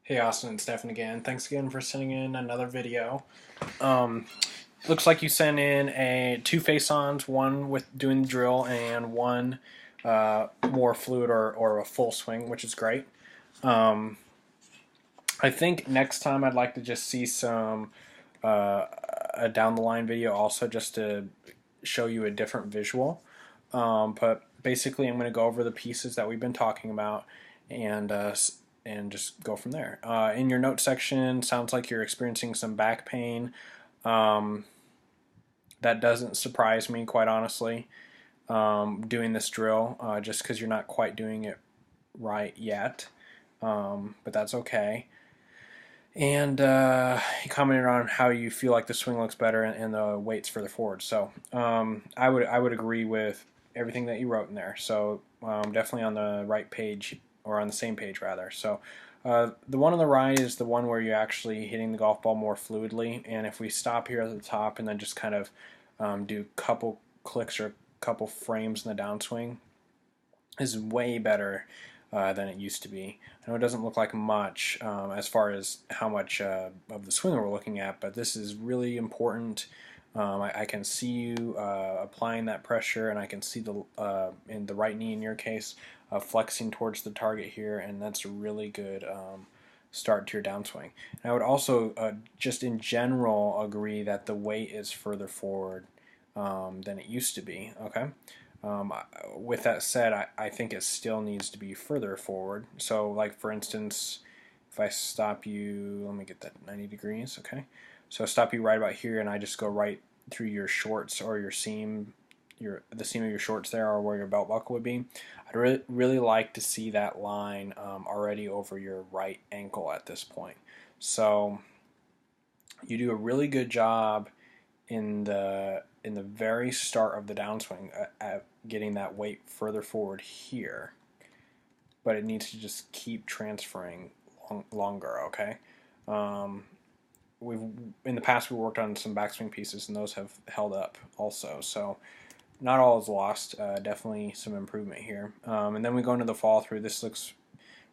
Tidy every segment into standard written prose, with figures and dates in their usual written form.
Hey Austin, it's Stefan again. Thanks again for sending in another video. Um, Looks like you sent in two face-ons, one with doing the drill and one more fluid or a full swing, which is great. Um, I think next time I'd like to just see some a down the line video also just to show you a different visual. But basically, I'm going to go over the pieces that we've been talking about and and just go from there. In your note section, sounds like you're experiencing some back pain. Um, that doesn't surprise me, quite honestly. Doing this drill, just because you're not quite doing it right yet, but that's okay. And he commented on how you feel like the swing looks better and the weight's further forward. So I would agree with everything that you wrote in there. So definitely on the right page, or on the same page rather. So the one on the right is the one where you're actually hitting the golf ball more fluidly. And if we stop here at the top and then just kind of do a couple clicks or a couple frames in the downswing, is way better than it used to be. I know it doesn't look like much as far as how much of the swing we're looking at, but this is really important. I can see you applying that pressure, and I can see in the right knee in your case flexing towards the target here, and that's a really good start to your downswing. And I would also just in general agree that the weight is further forward than it used to be. Okay. Um, with that said, I think it still needs to be further forward. So, like for instance, if I stop you, let me get that 90 degrees, okay? So I stop you right about here, and I just go right through your shorts or your seam, the seam of your shorts there, or where your belt buckle would be. I'd really like to see that line already over your right ankle at this point. So you do a really good job in the very start of the downswing at getting that weight further forward here, but it needs to just keep transferring longer. Okay, we've in the past we worked on some backswing pieces and those have held up also. So not all is lost. Definitely some improvement here. And then we go into the follow through. This looks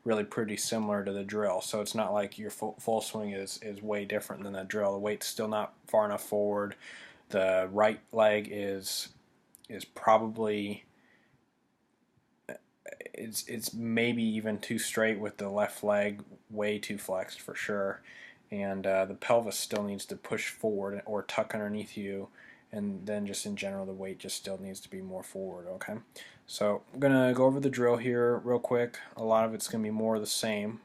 really pretty similar to the drill. So it's not like your full swing is way different than the drill. The weight's still not far enough forward. The right leg is probably it's maybe even too straight, with the left leg way too flexed for sure. And the pelvis still needs to push forward or tuck underneath you, and then just in general the weight just still needs to be more forward. Okay, so I'm gonna go over the drill here real quick. A lot of it's gonna be more of the same.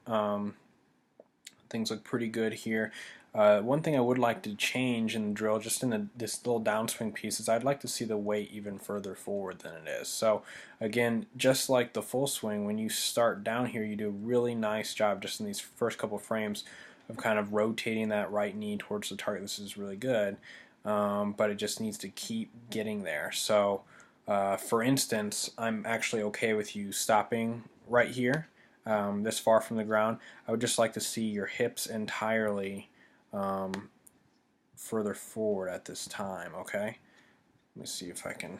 Things look pretty good here. One thing I would like to change in the drill, just in this little downswing piece, is I'd like to see the weight even further forward than it is. So again, just like the full swing, when you start down here, you do a really nice job just in these first couple frames of kind of rotating that right knee towards the target. This is really good, but it just needs to keep getting there. So for instance, I'm actually okay with you stopping right here, this far from the ground. I would just like to see your hips entirely further forward at this time. Okay, let me see if I can.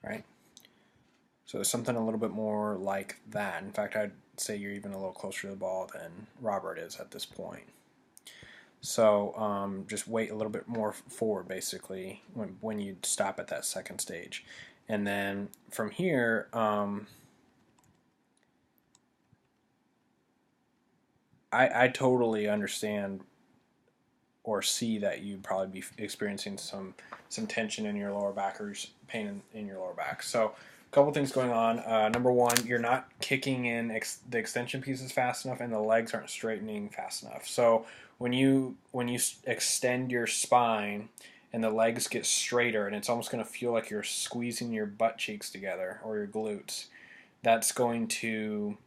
Right, so something a little bit more like that. In fact, I'd say you're even a little closer to the ball than Robert is at this point. So just wait a little bit more forward, basically, when you stop at that second stage. And then from here, I totally understand or see that you'd probably be experiencing some tension in your lower back, or pain in your lower back. So a couple things going on. Number one, you're not kicking in the extension pieces fast enough, and the legs aren't straightening fast enough. So when you extend your spine and the legs get straighter, and it's almost going to feel like you're squeezing your butt cheeks together or your glutes, that's going to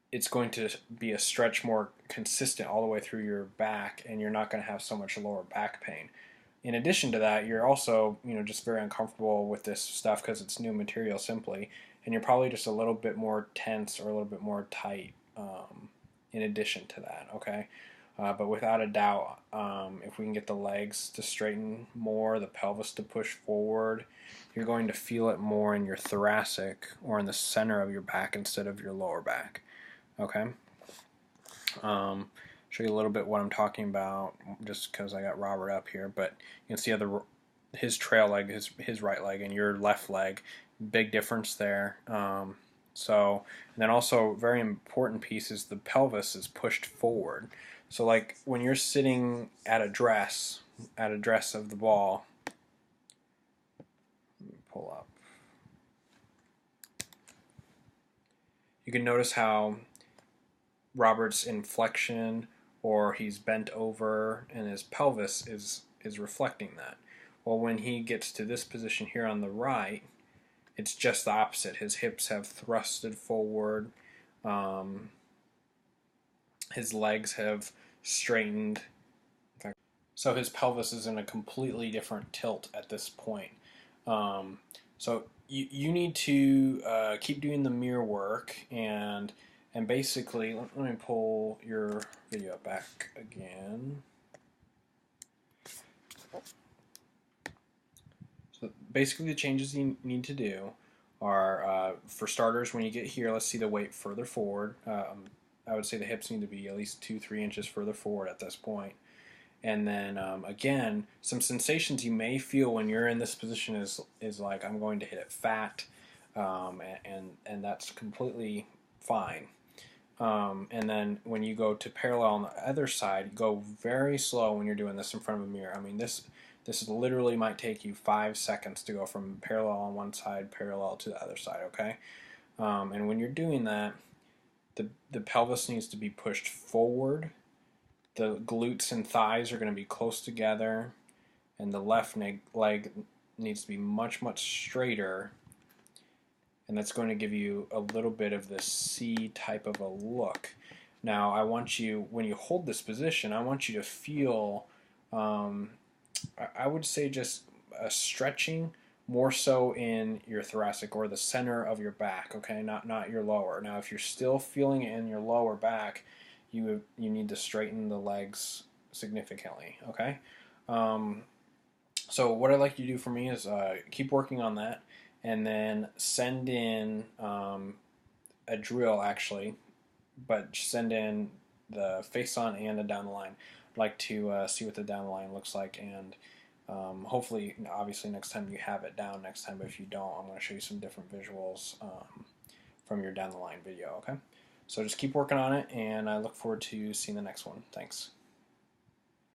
it's going to be a stretch more consistent all the way through your back, and you're not going to have so much lower back pain. In addition to that, you're also just very uncomfortable with this stuff because it's new material simply, and you're probably just a little bit more tense or a little bit more tight in addition to that, okay? But without a doubt, if we can get the legs to straighten more, the pelvis to push forward, you're going to feel it more in your thoracic or in the center of your back instead of your lower back, okay? Show you a little bit what I'm talking about just because I got Robert up here, but you can see how his trail leg, his right leg, and your left leg, big difference there. And then also very important piece is the pelvis is pushed forward. So like when you're sitting at a dress of the ball, let me pull up. You can notice how Robert's inflection, or he's bent over and his pelvis is reflecting that. Well, when he gets to this position here on the right, it's just the opposite. His hips have thrusted forward. His legs have straightened. So his pelvis is in a completely different tilt at this point. So you need to keep doing the mirror work and basically, let me pull your video back again. So basically the changes you need to do are, for starters, when you get here, let's see the weight further forward. I would say the hips need to be at least 2-3 inches further forward at this point. And then again, some sensations you may feel when you're in this position is like, I'm going to hit it fat, and that's completely fine. And then when you go to parallel on the other side, go very slow when you're doing this in front of a mirror. I mean, this literally might take you 5 seconds to go from parallel on one side, parallel to the other side, okay? And when you're doing that, the pelvis needs to be pushed forward. The glutes and thighs are going to be close together, and the left leg needs to be much, much straighter, and that's going to give you a little bit of this C type of a look. Now, I want you, when you hold this position, I want you to feel, I would say just a stretching, more so in your thoracic or the center of your back, okay, not your lower. Now, if you're still feeling it in your lower back, you need to straighten the legs significantly, okay? So what I'd like you to do for me is keep working on that, and then send in a drill, actually, but send in the face on and the down the line. I'd like to see what the down the line looks like, and hopefully, obviously, next time you have it down next time, but if you don't, I'm going to show you some different visuals from your down the line video, okay? So just keep working on it, and I look forward to seeing the next one. Thanks.